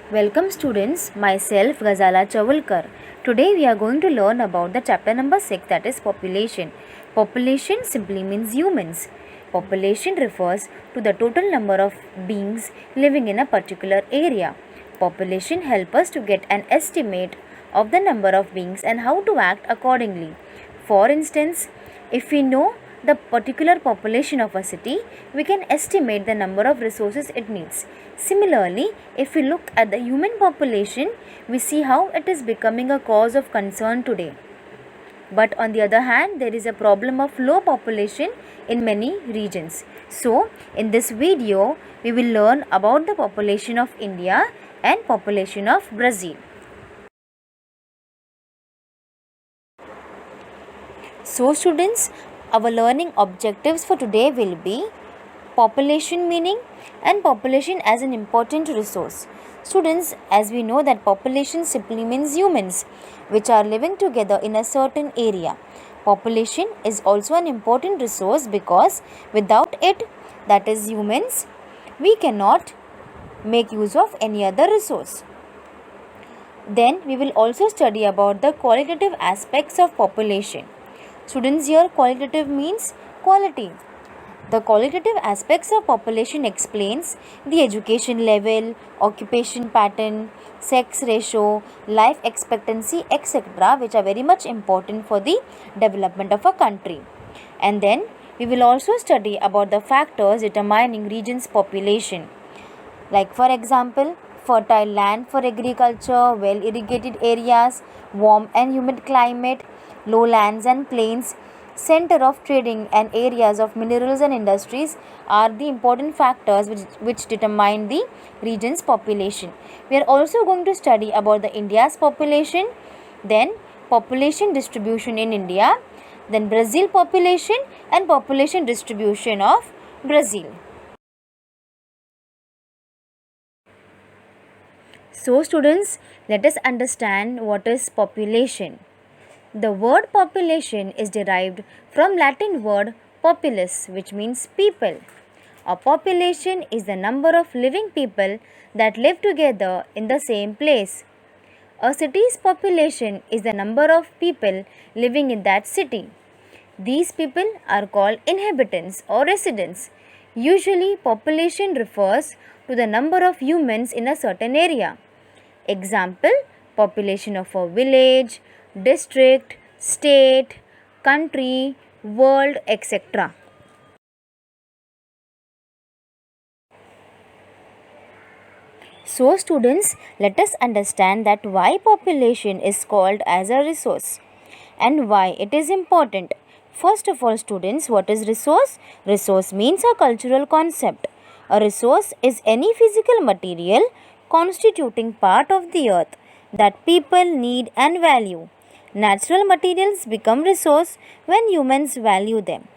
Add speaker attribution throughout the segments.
Speaker 1: Welcome students, myself Ghazala Chavulkar. Today we are going to learn about the chapter number 6, that is population. Population simply means humans. Population refers to the total number of beings living in a particular area. Population helps us to get an estimate of the number of beings and how to act accordingly. For instance, if we know the particular population of a city, we can estimate the number of resources it needs. Similarly, if we look at the human population, we see how it is becoming a cause of concern today. But on the other hand, there is a problem of low population in many regions. So, in this video, we will learn about the population of India and population of Brazil. So students, our learning objectives for today will be population meaning and population as an important resource. Students, as we know that population simply means humans which are living together in a certain area. Population is also an important resource because without it, that is humans, we cannot make use of any other resource. Then we will also study about the qualitative aspects of population. Students, here qualitative means quality. The qualitative aspects of population explains the education level, occupation pattern, sex ratio, life expectancy, etc., which are very much important for the development of a country. And then we will also study about the factors determining region's population. Like for example, fertile land for agriculture, well irrigated areas, warm and humid climate, lowlands and plains, center of trading and areas of minerals and industries are the important factors which determine the region's population. We are also going to study about the India's population, then population distribution in India, then Brazil population and population distribution of Brazil. So students, let us understand what is population. The word population is derived from Latin word populus, which means people. A population is the number of living people that live together in the same place. A city's population is the number of people living in that city. These people are called inhabitants or residents. Usually, population refers to the number of humans in a certain area. Example, population of a village, district, state, country, world, etc. So students, let us understand that why population is called as a resource and why it is important. First of all students, what is resource? Resource means a cultural concept. A resource is any physical material constituting part of the earth that people need and value. Natural materials become resource when humans value them.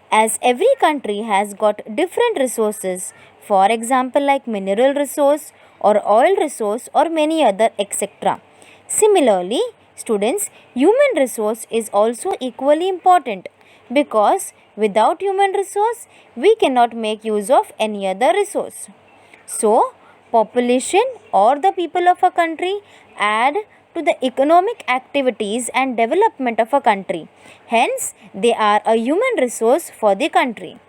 Speaker 1: As every country has got different resources, for example like mineral resource or oil resource or many other etc. Similarly, students, human resource is also equally important because without human resource we cannot make use of any other resource. So, population or the people of a country add to the economic activities and development of a country. Hence, they are a human resource for the country.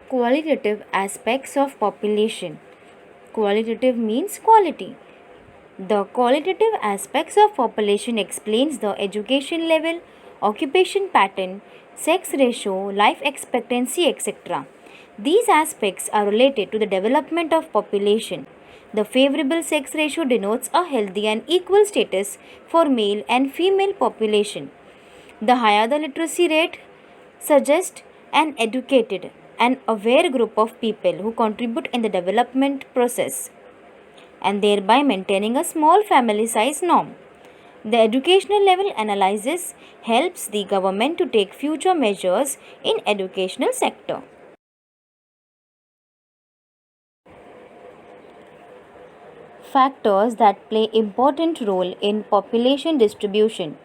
Speaker 1: Qualitative aspects of population. Qualitative means quality. The qualitative aspects of population explains the education level, occupation pattern, sex ratio, life expectancy, etc. These aspects are related to the development of population. The favorable sex ratio denotes a healthy and equal status for male and female population. The higher the literacy rate suggests an educated and aware group of people who contribute in the development process and thereby maintaining a small family size norm. The educational level analysis helps the government to take future measures in educational sector. Factors that play important role in population distribution.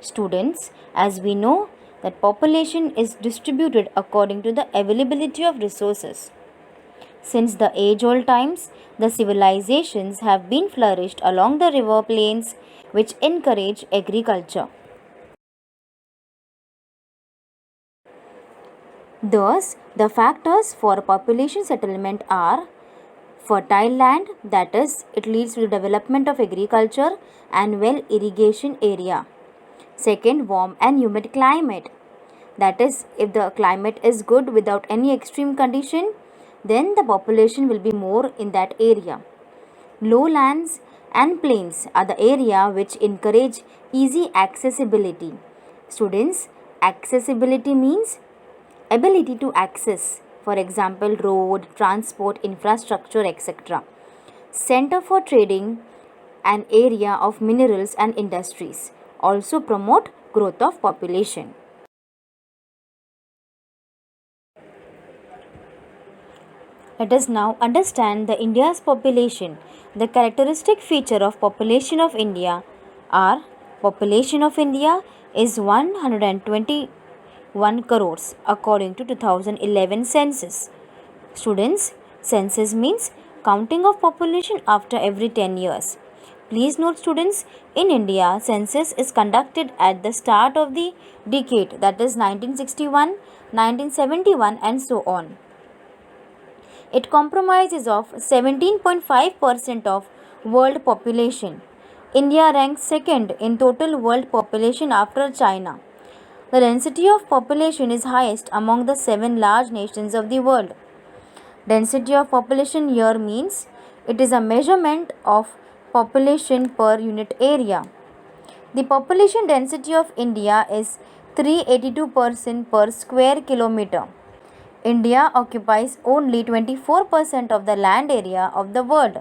Speaker 1: Students, as we know that population is distributed according to the availability of resources. Since the age-old times, the civilizations have been flourished along the river plains which encourage agriculture. Thus, the factors for population settlement are fertile land, that is, it leads to the development of agriculture and well irrigation area. Second, warm and humid climate, that is, if the climate is good without any extreme condition, then the population will be more in that area. Lowlands and plains are the area which encourage easy accessibility. Students, accessibility means ability to access, for example, road, transport, infrastructure, etc. Center for trading, an area of minerals and industries, also promote growth of population. Let us now understand the India's population. The characteristic feature of population of India are: population of India is 121 crores according to 2011 census. Students, census means counting of population after every 10 years. Please note students, in India, census is conducted at the start of the decade, that is 1961, 1971 and so on. It comprises of 17.5% of world population. India ranks second in total world population after China. The density of population is highest among the 7 large nations of the world. Density of population here means it is a measurement of population per unit area. The population density of India is 382% per square kilometer. India occupies only 24% of the land area of the world.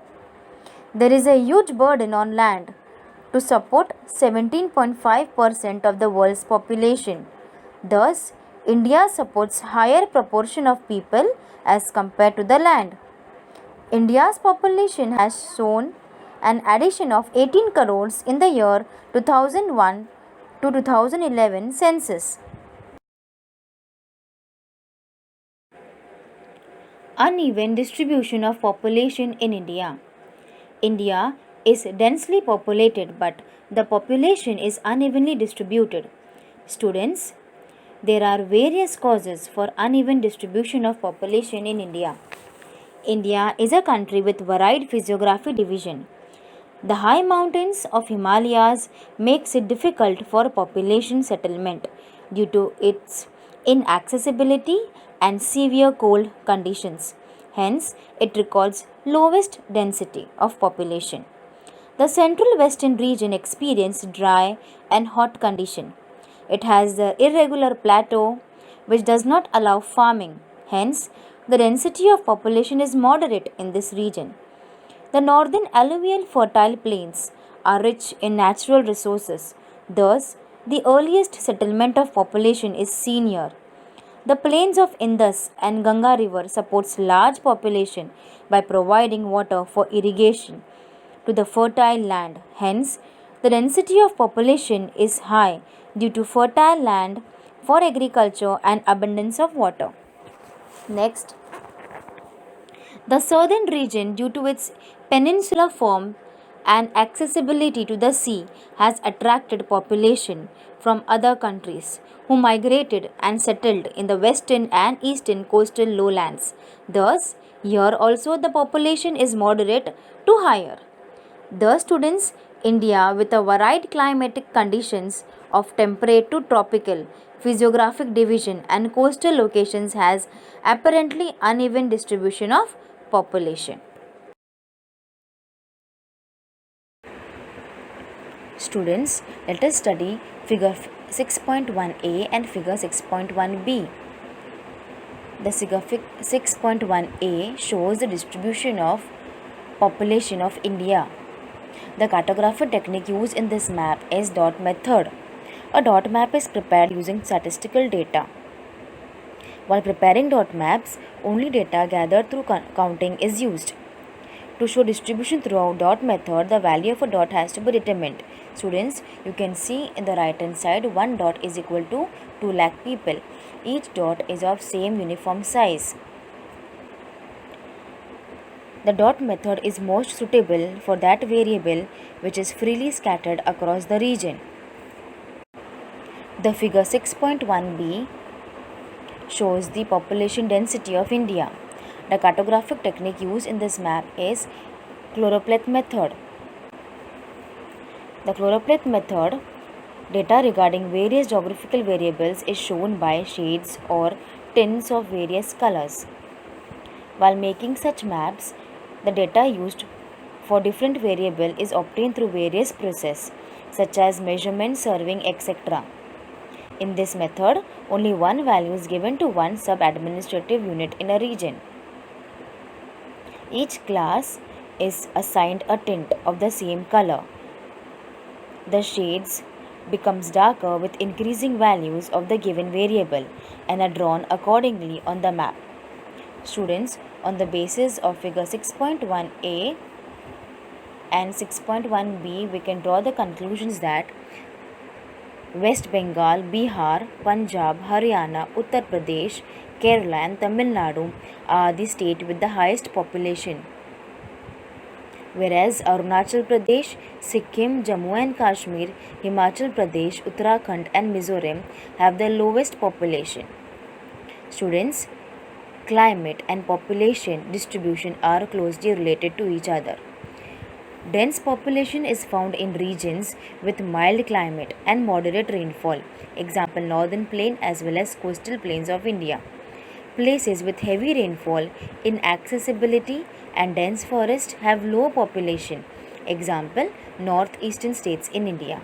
Speaker 1: There is a huge burden on land to support 17.5% of the world's population. Thus, India supports higher proportion of people as compared to the land. India's population has shown an addition of 18 crores in the year 2001 to 2011 census. Uneven distribution of population in India. India is densely populated, but the population is unevenly distributed. Students, there are various causes for uneven distribution of population in India. India is a country with varied physiographic division. The high mountains of Himalayas makes it difficult for population settlement due to its inaccessibility and severe cold conditions. Hence, it records lowest density of population. The central western region experiences dry and hot condition. It has the irregular plateau which does not allow farming. Hence, the density of population is moderate in this region. The northern alluvial fertile plains are rich in natural resources. Thus, the earliest settlement of population is seen here. The plains of Indus and Ganga river supports large population by providing water for irrigation to the fertile land. Hence, the density of population is high due to fertile land for agriculture and abundance of water. Next, the southern region, due to its peninsular form and accessibility to the sea, has attracted population from other countries who migrated and settled in the western and eastern coastal lowlands. Thus, here also the population is moderate to higher. The students, India with a varied climatic conditions of temperate to tropical, physiographic division and coastal locations has apparently uneven distribution of population. Students, let us study figure 6.1a and figure 6.1b. The figure 6.1a shows the distribution of population of India. The cartographic technique used in this map is dot method. A dot map is prepared using statistical data. While preparing dot maps, only data gathered through counting is used. To show distribution throughout dot method, the value of a dot has to be determined. Students, you can see in the right hand side, one dot is equal to 2 lakh people. Each dot is of same uniform size. The dot method is most suitable for that variable which is freely scattered across the region. The figure 6.1b shows the population density of India. The cartographic technique used in this map is choropleth method. The choropleth method, data regarding various geographical variables is shown by shades or tints of various colors. While making such maps, the data used for different variable is obtained through various processes such as measurement, surveying, etc. In this method, only one value is given to one sub-administrative unit in a region. Each class is assigned a tint of the same color. The shades becomes darker with increasing values of the given variable and are drawn accordingly on the map. Students, on the basis of figure 6.1a and 6.1b, we can draw the conclusions that West Bengal, Bihar, Punjab, Haryana, Uttar Pradesh, Kerala and Tamil Nadu are the state with the highest population, whereas Arunachal Pradesh, Sikkim, Jammu and Kashmir, Himachal Pradesh, Uttarakhand and Mizoram have the lowest population. Students, climate and population distribution are closely related to each other. Dense population is found in regions with mild climate and moderate rainfall, example northern plain as well as coastal plains of India. Places with heavy rainfall, inaccessibility and dense forest have low population, example northeastern states in India.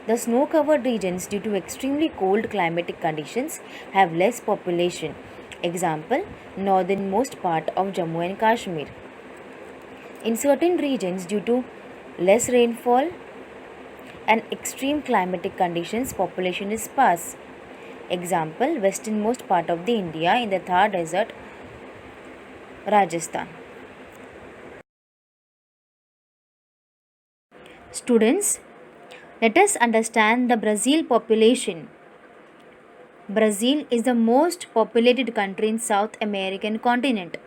Speaker 1: The snow-covered regions due to extremely cold climatic conditions have less population, example northernmost part of Jammu and Kashmir. In certain regions, due to less rainfall and extreme climatic conditions, population is sparse. Example, westernmost part of the India in the Thar Desert, Rajasthan. Students, let us understand the Brazil population. Brazil is the most populated country in South American continent.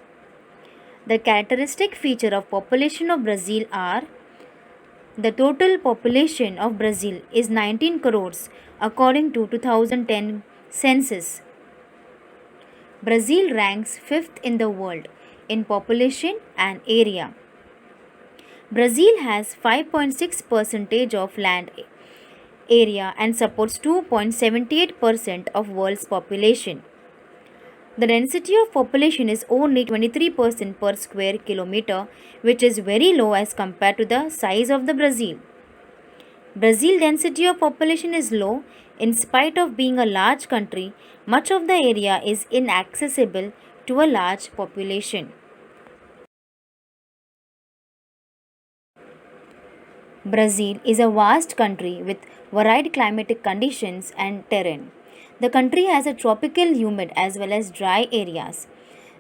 Speaker 1: The characteristic feature of population of Brazil are: the total population of Brazil is 19 crores according to 2010 census. Brazil ranks 5th in the world in population and area. Brazil has 5.6% of land area and supports 2.78% of world's population. The density of population is only 23% per square kilometer, which is very low as compared to the size of the Brazil. Brazil density of population is low. In spite of being a large country, much of the area is inaccessible to a large population. Brazil is a vast country with varied climatic conditions and terrain. The country has a tropical humid as well as dry areas.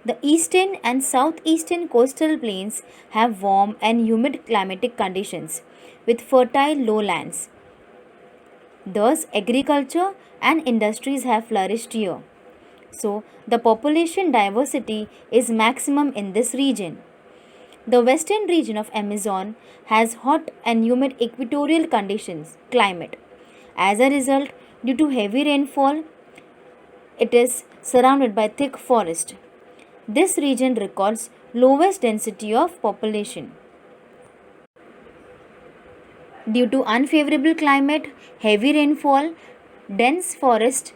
Speaker 1: The eastern and southeastern coastal plains have warm and humid climatic conditions with fertile lowlands. Thus, agriculture and industries have flourished here. So, the population diversity is maximum in this region. The western region of Amazon has hot and humid equatorial conditions climate. As a result, due to heavy rainfall, it is surrounded by thick forest. This region records lowest density of population. Due to unfavorable climate, heavy rainfall, dense forest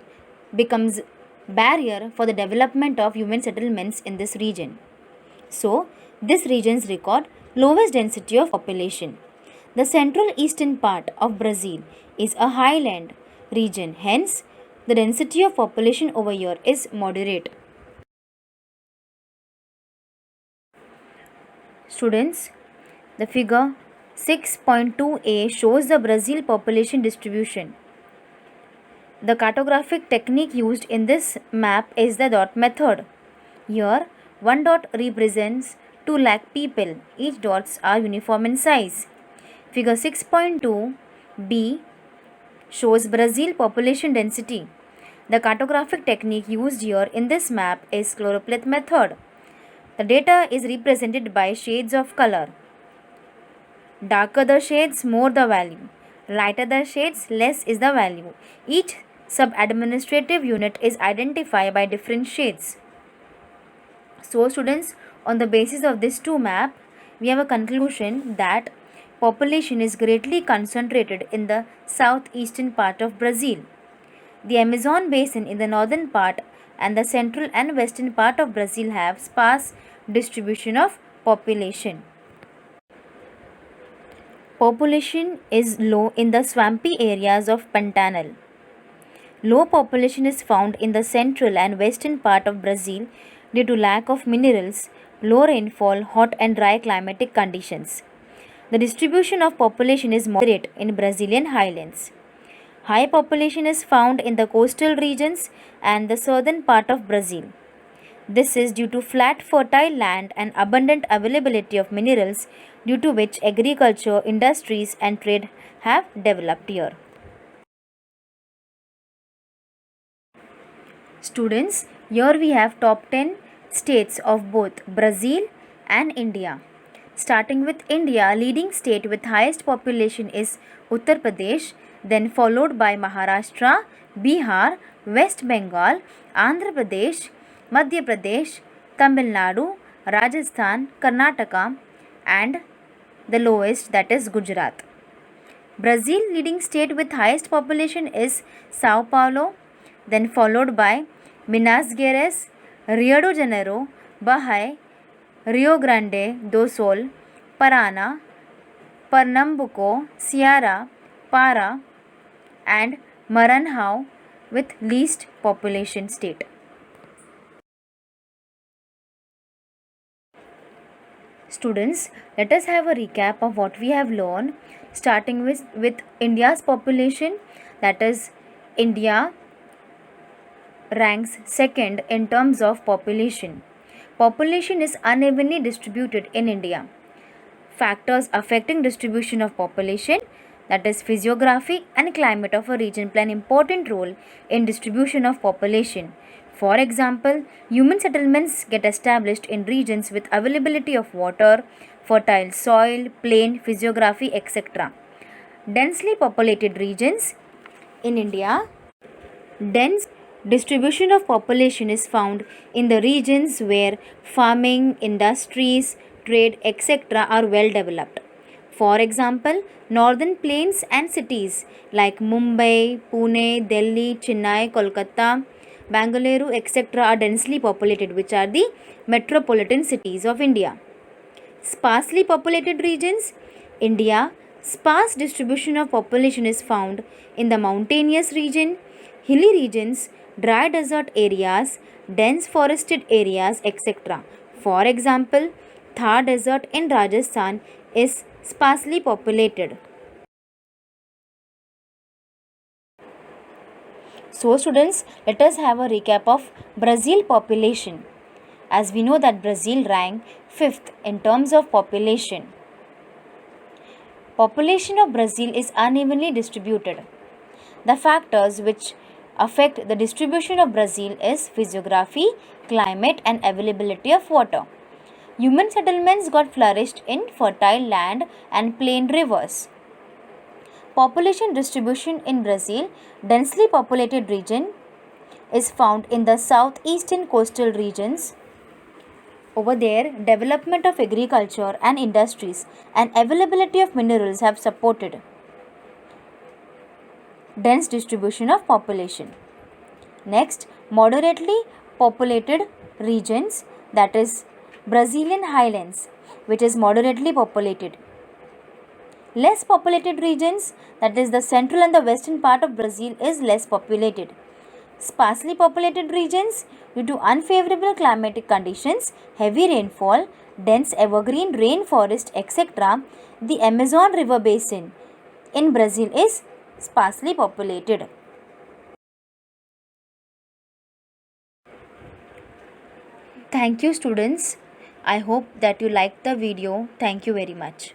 Speaker 1: becomes barrier for the development of human settlements in this region. So, this regions record lowest density of population. The central eastern part of Brazil is a highland region, hence the density of population over here is moderate. Students, the figure 6.2a shows the Brazil population distribution. The cartographic technique used in this map is the dot method. Here, one dot represents 2 lakh people. Each dots are uniform in size. Figure 6.2b shows Brazil population density. The cartographic technique used here in this map is choropleth method. The data is represented by shades of color. Darker the shades, more the value. Lighter the shades, less is the value. Each sub-administrative unit is identified by different shades. So students, on the basis of this two map, we have a conclusion that population is greatly concentrated in the southeastern part of Brazil. The Amazon basin in the northern part and the central and western part of Brazil have sparse distribution of population. Population is low in the swampy areas of Pantanal. Low population is found in the central and western part of Brazil due to lack of minerals, low rainfall, hot and dry climatic conditions. The distribution of population is moderate in Brazilian highlands. High population is found in the coastal regions and the southern part of Brazil. This is due to flat fertile land and abundant availability of minerals, due to which agriculture, industries and trade have developed here. Students, here we have top 10 states of both Brazil and India. Starting with India, leading state with highest population is Uttar Pradesh, then followed by Maharashtra, Bihar, West Bengal, Andhra Pradesh, Madhya Pradesh, Tamil Nadu, Rajasthan, Karnataka, and the lowest, that is Gujarat. Brazil leading state with highest population is Sao Paulo, then followed by Minas Gerais, Rio de Janeiro, Bahia, Rio Grande do Sul, Paraná, Pernambuco, Ceará, Para, and Maranhão with least population state. Students, let us have a recap of what we have learned, starting with India's population, that is India ranks second in terms of population. Population is unevenly distributed in India. Factors affecting distribution of population, that is physiography and climate of a region, play an important role in distribution of population. For example, human settlements get established in regions with availability of water, fertile soil, plain physiography, etc. Densely populated regions in India, dense distribution of population is found in the regions where farming, industries, trade, etc. are well developed. For example, northern plains and cities like Mumbai, Pune, Delhi, Chennai, Kolkata, Bangalore, etc. are densely populated, which are the metropolitan cities of India. Sparsely populated regions, India, sparse distribution of population is found in the mountainous region, hilly regions, dry desert areas, dense forested areas, etc. For example, Thar Desert in Rajasthan is sparsely populated. So students, let us have a recap of Brazil population. As we know that Brazil ranked 5th in terms of population. Population of Brazil is unevenly distributed. The factors which affect the distribution of Brazil is physiography, climate and availability of water. Human settlements got flourished in fertile land and plain rivers. Population distribution in Brazil, densely populated region is found in the southeastern coastal regions. Over there, development of agriculture and industries and availability of minerals have supported dense distribution of population. Next, moderately populated regions, that is Brazilian highlands, which is moderately populated. Less populated regions, that is the central and the western part of Brazil, is less populated. Sparsely populated regions, due to unfavorable climatic conditions, heavy rainfall, dense evergreen rainforest, etc., the Amazon river basin in Brazil is sparsely populated. Thank you students. I hope that you liked the video. Thank you very much.